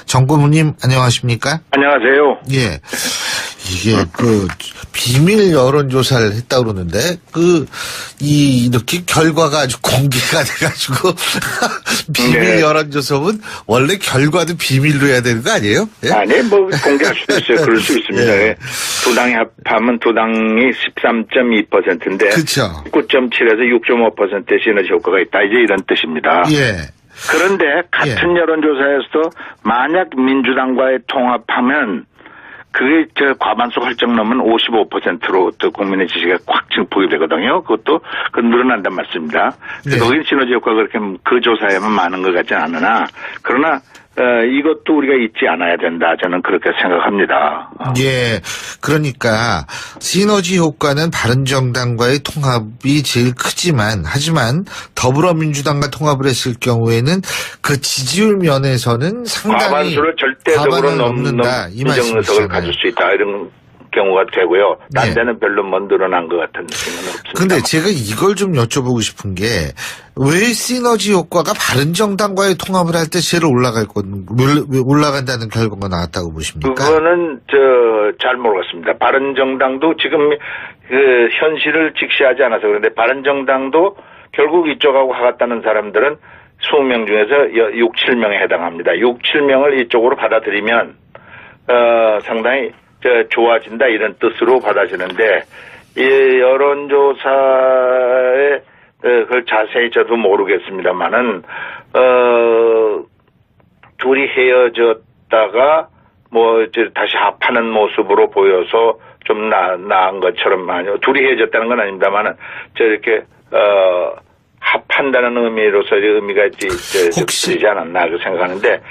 정고문님 안녕하십니까? 안녕하세요. 예. 이게 비밀 여론조사를 했다 그러는데 이렇게 결과가 아주 공개가 돼가지고 비밀 네. 여론조사는 원래 결과도 비밀로 해야 되는 거 아니에요? 예? 아니 공개할 수도 있어요. 그럴 수 있습니다. 예. 두 당이 합하면 두 당이 13.2%인데 그렇죠. 9.7에서 6.5%의 시너지 효과가 있다. 이제 이런 뜻입니다. 예. 그런데 같은 여론조사에서도 만약 민주당과의 통합하면 그게 과반수 훌쩍 넘으면 55%로 또 국민의 지지가 확 증폭이 되거든요. 그것도 늘어난단 말씀입니다. 네. 거기 시너지 효과가 그렇게 그 조사에만 많은 것 같지는 않으나 그러나 이것도 우리가 잊지 않아야 된다. 저는 그렇게 생각합니다. 예. 그러니까 시너지 효과는 바른정당과의 통합이 제일 크지만 하지만 더불어민주당과 통합을 했을 경우에는 그 지지율 면에서는 상당히 과반수를 절대적으로 넘는다. 이 인정 의석을 가질 수 있다. 이런 경우가 되고요. 딴 네. 데는 별로 못 늘어난 것 같은 느낌은 없습니다. 근데 제가 이걸 좀 여쭤보고 싶은 게 왜 시너지 효과가 바른정당과의 통합을 할 때 제일 올라간다는 결과가 나왔다고 보십니까? 그거는 잘 모르겠습니다. 바른정당도 지금 그 현실을 직시하지 않아서 그런데 바른정당도 결국 이쪽하고 하겠다는 사람들은 20명 중에서 6, 7명에 해당합니다. 6, 7명을 이쪽으로 받아들이면 상당히 좋아진다 이런 뜻으로 받아지는데 이 여론조사에 그걸 자세히 저도 모르겠습니다만은 둘이 헤어졌다가 다시 합하는 모습으로 보여서 좀 나은 것처럼 둘이 헤어졌다는 건 아닙니다만은 저렇게 합한다는 의미로서 의미가 되지 않았나 그 생각하는데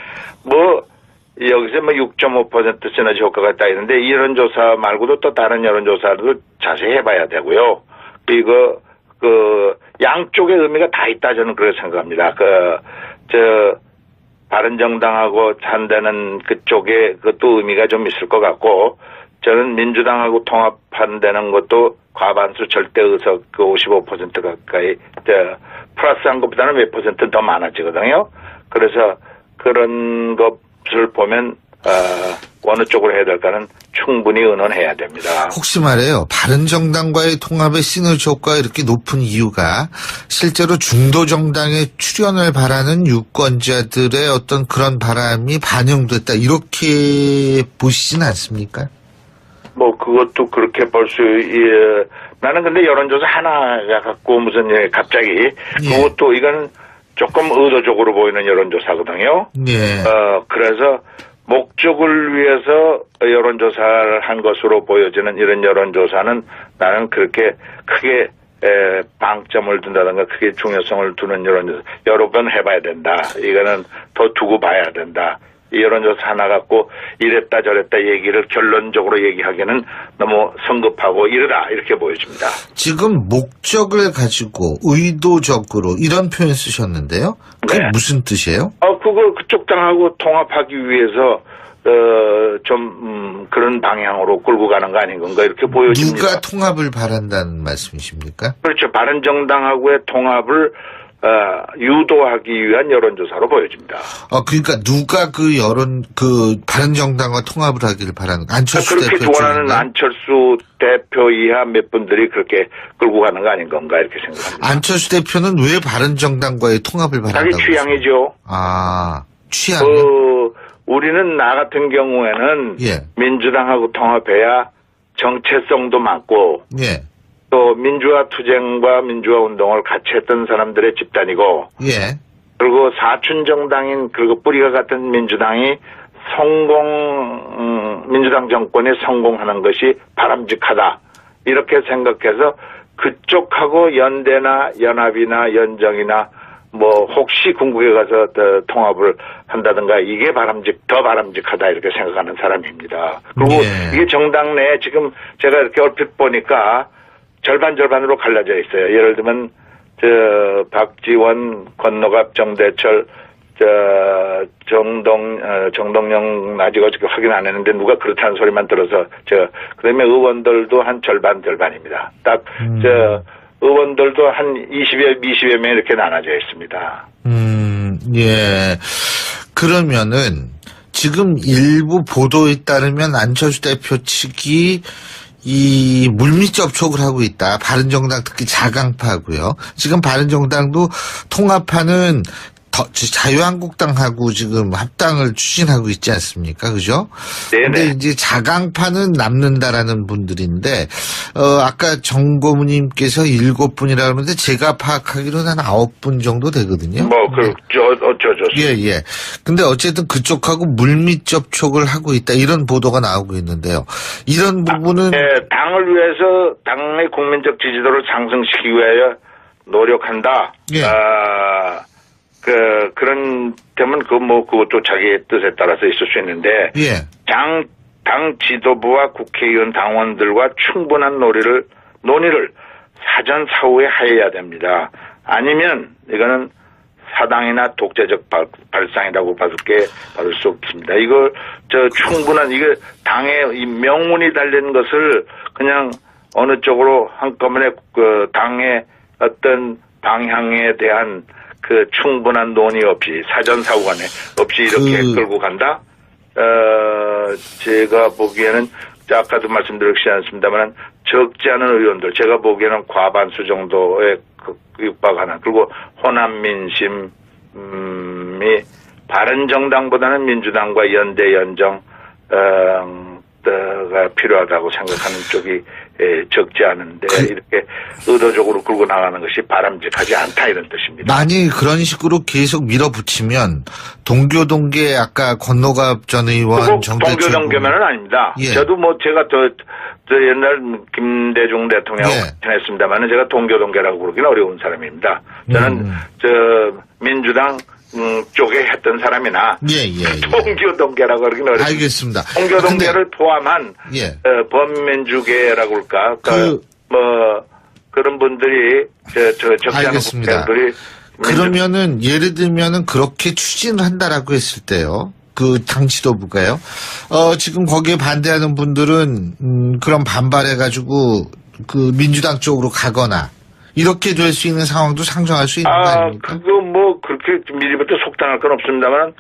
여기서 6.5% 시너지 효과가 있다 했는데 이 여론조사 말고도 또 다른 여론조사도 자세히 해봐야 되고요. 그리고 양쪽의 의미가 다 있다 저는 그렇게 생각합니다. 바른정당하고 한다는 그쪽에 그것도 의미가 좀 있을 것 같고 저는 민주당하고 통합한다는 것도 과반수 절대 의석 55% 가까이 플러스한 것보다는 몇 퍼센트 더 많아지거든요. 그래서 그런 것을 보면 어느 쪽으로 해야 될까는 충분히 의논해야 됩니다. 혹시 말이에요. 바른정당과의 통합의 시너지 효과가 이렇게 높은 이유가 실제로 중도정당의 출연을 바라는 유권자들의 어떤 그런 바람이 반영됐다. 이렇게 보시진 않습니까? 그것도 그렇게 볼 수, 나는 근데 여론조사 하나가 갖고 무슨, 갑자기, 그것도 이건 조금 의도적으로 보이는 여론조사거든요. 예. 그래서 목적을 위해서 여론조사를 한 것으로 보여지는 이런 여론조사는 나는 그렇게 크게 방점을 둔다든가 크게 중요성을 두는 여론조사 여러 번 해봐야 된다. 이거는 더 두고 봐야 된다. 이 여론조사 하나 갖고 이랬다 저랬다 얘기를 결론적으로 얘기하기는 너무 성급하고 이르다 이렇게 보여집니다. 지금 목적을 가지고 의도적으로 이런 표현 쓰셨는데요. 그게 네. 무슨 뜻이에요? 그쪽 당하고 통합하기 위해서 좀 그런 방향으로 끌고 가는 거 아닌 건가 이렇게 보여집니다. 누가 통합을 바란다는 말씀이십니까? 그렇죠. 바른정당하고의 통합을 유도하기 위한 여론조사로 보여집니다. 그러니까 누가 바른정당과 통합을 하기를 바라는, 안철수 그렇게 대표 좋아하는 쪽인가요? 안철수 대표 이하 몇 분들이 그렇게 끌고 가는 거 아닌 건가 이렇게 생각합니다. 안철수 대표는 왜 바른정당과의 통합을 바란다고? 자기 취향이죠. 취향이요? 우리는 나 같은 경우에는 예. 민주당하고 통합해야 정체성도 많고 예. 또 민주화 투쟁과 민주화 운동을 같이 했던 사람들의 집단이고 예. 그리고 사춘정당인 그리고 뿌리가 같은 민주당이 민주당 정권이 성공하는 것이 바람직하다. 이렇게 생각해서 그쪽하고 연대나 연합이나 연정이나 혹시 궁극에 가서 통합을 한다든가 이게 더 바람직하다 이렇게 생각하는 사람입니다. 그리고 이게 정당 내에 지금 제가 이렇게 얼핏 보니까 절반으로 갈라져 있어요. 예를 들면, 박지원, 권노갑, 정대철, 정동영 아직 어저께 확인 안 했는데 누가 그렇다는 소리만 들어서 그 다음에 의원들도 한 절반입니다. 의원들도 한 20여 명 이렇게 나눠져 있습니다. 예. 그러면은 지금 일부 보도에 따르면 안철수 대표 측이 이 물밑 접촉을 하고 있다. 바른정당 특히 자강파고요. 지금 바른정당도 통합하는 자유한국당하고 지금 합당을 추진하고 있지 않습니까? 그죠? 네네. 근데 이제 자강파는 남는다라는 분들인데, 아까 정고문님께서 7분이라 그러는데 제가 파악하기로는 한 9분 정도 되거든요. 어쩌죠. 예. 근데 어쨌든 그쪽하고 물밑 접촉을 하고 있다. 이런 보도가 나오고 있는데요. 이런 부분은. 당을 위해서 당의 국민적 지지도를 상승시키기 위하여 노력한다. 예. 그런 점은 그것도 자기의 뜻에 따라서 있을 수 있는데. 예. 당 지도부와 국회의원 당원들과 충분한 논의를 사전 사후에 하여야 됩니다. 아니면 이거는 사당이나 독재적 발상이라고 받을 수 없습니다. 이걸 충분한 이게 당의 이 명운이 달린 것을 그냥 어느 쪽으로 한꺼번에 당의 어떤 방향에 대한 충분한 논의 없이 사전 사후 간에 없이 이렇게 끌고 간다. 제가 보기에는 아까도 말씀드렸지 않습니다만 적지 않은 의원들 제가 보기에는 과반수 정도에 육박하는 그리고 호남 민심이 바른정당보다는 민주당과 연대 연정 가 필요하다고 생각하는 쪽이 적지 않은데 이렇게 의도적으로 끌고 나가는 것이 바람직하지 않다 이런 뜻입니다. 만약 그런 식으로 계속 밀어붙이면 동교동계 아까 권노갑 전 의원 동교동계면은 아닙니다. 예. 저도 제가 저 옛날 김대중 대통령하고 친했습니다만은 제가 동교동계라고 부르기는 어려운 사람입니다. 저는 민주당 쪽에 했던 사람이나 동교동계라고 그러긴 어렵습니다. 알겠습니다. 동교동계를 포함한 범민주계라고 할까 그런 분들이 적지 않은 국회의원들이 그러면은 예를 들면은 그렇게 추진을 한다라고 했을 때요. 당 지도부가요. 지금 거기에 반대하는 분들은 그런 반발해가지고 민주당 쪽으로 가거나 이렇게 될 수 있는 상황도 상정할 수 있는 거 아닙니까? 그렇게 미리부터 속단할 건 없습니다만,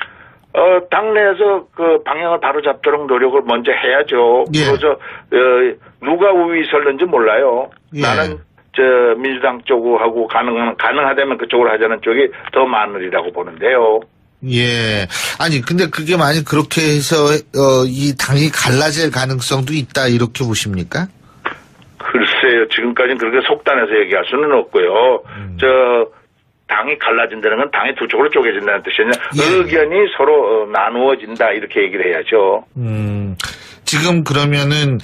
당내에서 방향을 바로 잡도록 노력을 먼저 해야죠. 예. 그래서, 누가 우위 설는지 몰라요. 예. 나는, 민주당 쪽하고 가능하다면 그쪽으로 하자는 쪽이 더 많으리라고 보는데요. 예. 아니, 근데 그게 만약 그렇게 해서, 이 당이 갈라질 가능성도 있다, 이렇게 보십니까? 글쎄요. 지금까지는 그렇게 속단해서 얘기할 수는 없고요. 당이 갈라진다는 건 당이 두 쪽으로 쪼개진다는 뜻이냐. 예. 의견이 서로 나누어진다. 이렇게 얘기를 해야죠. 지금 그러면은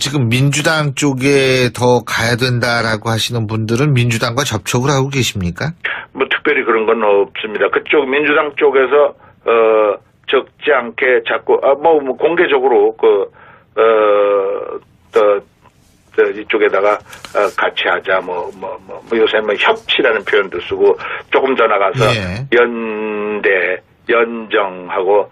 지금 민주당 쪽에 더 가야 된다라고 하시는 분들은 민주당과 접촉을 하고 계십니까? 특별히 그런 건 없습니다. 그쪽 민주당 쪽에서 적지 않게 자꾸 공개적으로 이쪽에다가 같이 하자 요새 협치라는 표현도 쓰고 조금 더 나가서 연대 연정하고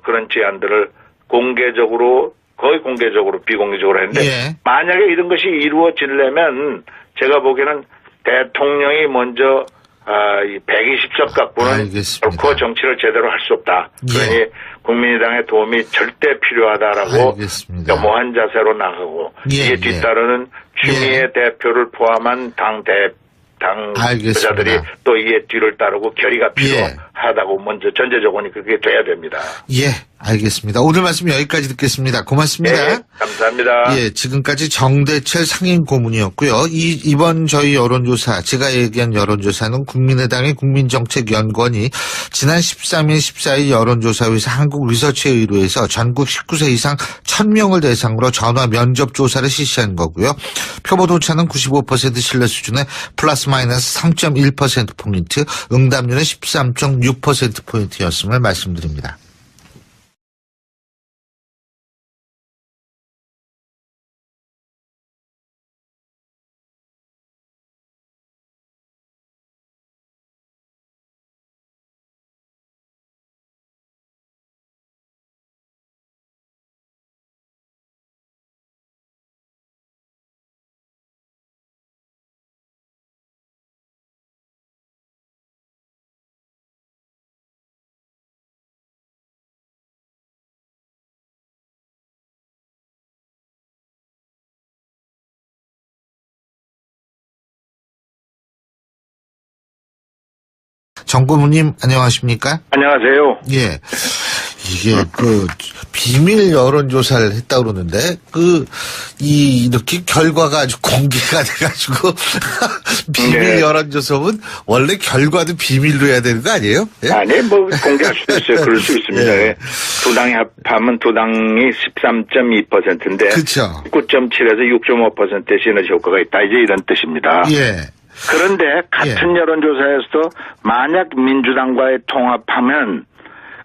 그런 제안들을 거의 공개적으로 비공개적으로 했는데 만약에 이런 것이 이루어지려면 제가 보기에는 대통령이 먼저 120석 갖고는 결코 정치를 제대로 할 수 없다. 그러니 국민의당의 도움이 절대 필요하다라고 겸허한 자세로 나가고 이에 뒤따르는 추미애 대표를 포함한 당 대표자들이 또 이에 뒤를 따르고 결의가 필요하다고 먼저 전제 조건이 그렇게 돼야 됩니다. 알겠습니다. 오늘 말씀 여기까지 듣겠습니다. 고맙습니다. 감사합니다. 지금까지 정대철 상임고문이었고요. 이번 저희 여론조사, 제가 얘기한 여론조사는 국민의당의 국민정책연구원이 지난 13일, 14일 여론조사에서 한국리서치에 의뢰해서 전국 19세 이상 1000명을 대상으로 전화 면접 조사를 실시한 거고요. 표본 오차는 95% 신뢰 수준의 플러스 마이너스 3.1%포인트, 응답률은 13.6%포인트였음을 말씀드립니다. 정고문님 안녕하십니까? 안녕하세요. 예. 이게 비밀 여론조사를 했다 그러는데 이렇게 결과가 아주 공개가 돼가지고 비밀 네. 여론조사는 원래 결과도 비밀로 해야 되는 거 아니에요? 예? 아니, 공개할 수도 있어요. 그럴 수 있습니다. 예. 두 당이 합하면 두 당이 13.2%인데. 그쵸. 9.7에서 6.5%의 시너지 효과가 있다. 이제 이런 뜻입니다. 예. 그런데 같은 여론조사에서도 만약 민주당과의 통합하면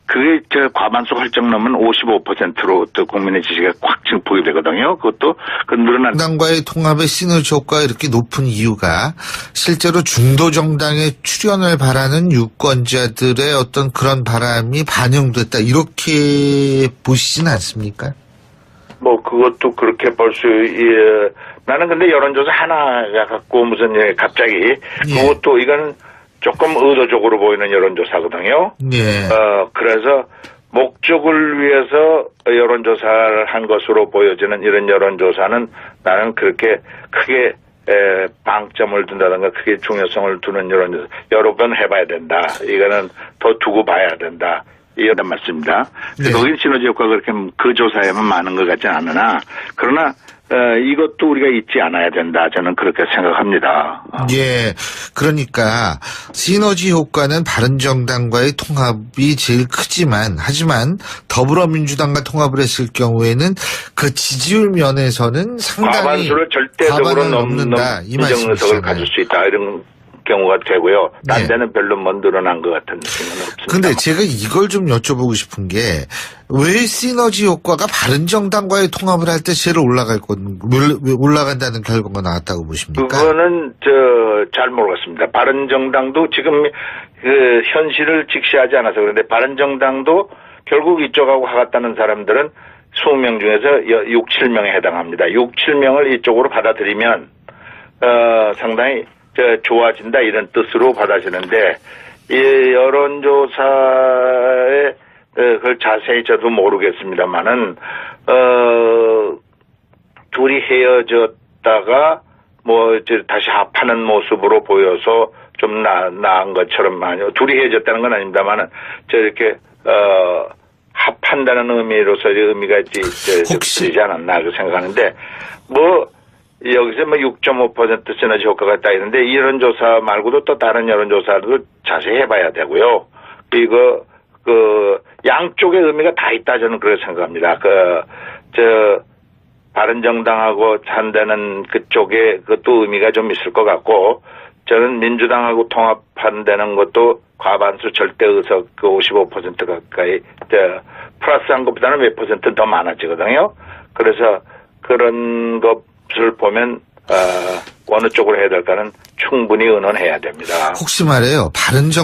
그게 과반수 훌쩍 넘으면 55%로 또 국민의 지지가 확 증폭이 되거든요. 그것도 늘어난. 정당과의 통합의 시너지 효과가 이렇게 높은 이유가 실제로 중도 정당에 출연을 바라는 유권자들의 어떤 그런 바람이 반영됐다. 이렇게 보시진 않습니까? 그것도 그렇게 나는 근데 여론조사 하나가 갖고 갑자기 그것도 이건 조금 의도적으로 보이는 여론조사거든요. 예. 그래서 목적을 위해서 여론조사를 한 것으로 보여지는 이런 여론조사는 나는 그렇게 크게 방점을 둔다든가 크게 중요성을 두는 여론조사 여러 번 해봐야 된다. 이거는 더 두고 봐야 된다. 이런 말씀입니다. 네. 거기 시너지 효과가 그렇게 그 조사에만 많은 것 같지 않으나 그러나 이것도 우리가 잊지 않아야 된다. 저는 그렇게 생각합니다. 예. 그러니까 시너지 효과는 바른정당과의 통합이 제일 크지만 하지만 더불어민주당과 통합을 했을 경우에는 그 지지율 면에서는 상당히 과반수를 절대적으로 넘는다. 이 의석을 가질 수 있다. 이런 경우가 되고요. 딴 네. 데는 별로 늘어난 것 같은 느낌은 없습니다. 근데 제가 이걸 좀 여쭤보고 싶은 게 왜 시너지 효과가 바른정당과의 통합을 할 때 제일 올라간다는 결과가 나왔다고 보십니까? 그거는 잘 모르겠습니다. 바른정당도 지금 그 현실을 직시하지 않아서 그런데 바른정당도 결국 이쪽하고 하겠다는 사람들은 20명 중에서 6, 7명에 해당합니다. 6, 7명을 이쪽으로 받아들이면 상당히 좋아진다 이런 뜻으로 받아지는데 이 여론조사에 그걸 자세히 저도 모르겠습니다만은 둘이 헤어졌다가 다시 합하는 모습으로 보여서 좀 나은 것처럼 둘이 헤어졌다는 건 아닙니다만은 이렇게 합한다는 의미로서의 의미가 혹시 되지 않았나 생각하는데 여기서 6.5% 시너지 효과가 있다 있는데 이런 조사 말고도 또 다른 여론조사도 자세히 해봐야 되고요. 그리고 양쪽의 의미가 다 있다 저는 그렇게 생각합니다. 바른정당하고 한다는 그쪽에 그것도 의미가 좀 있을 것 같고 저는 민주당하고 통합한다는 것도 과반수 절대 의석 55% 가까이 플러스한 것보다는 몇 퍼센트 더 많아지거든요. 그래서 그런 것을 보면 어느 쪽으로 해야 될까는 충분히 의논해야 됩니다. 혹시 말해요. 바른정당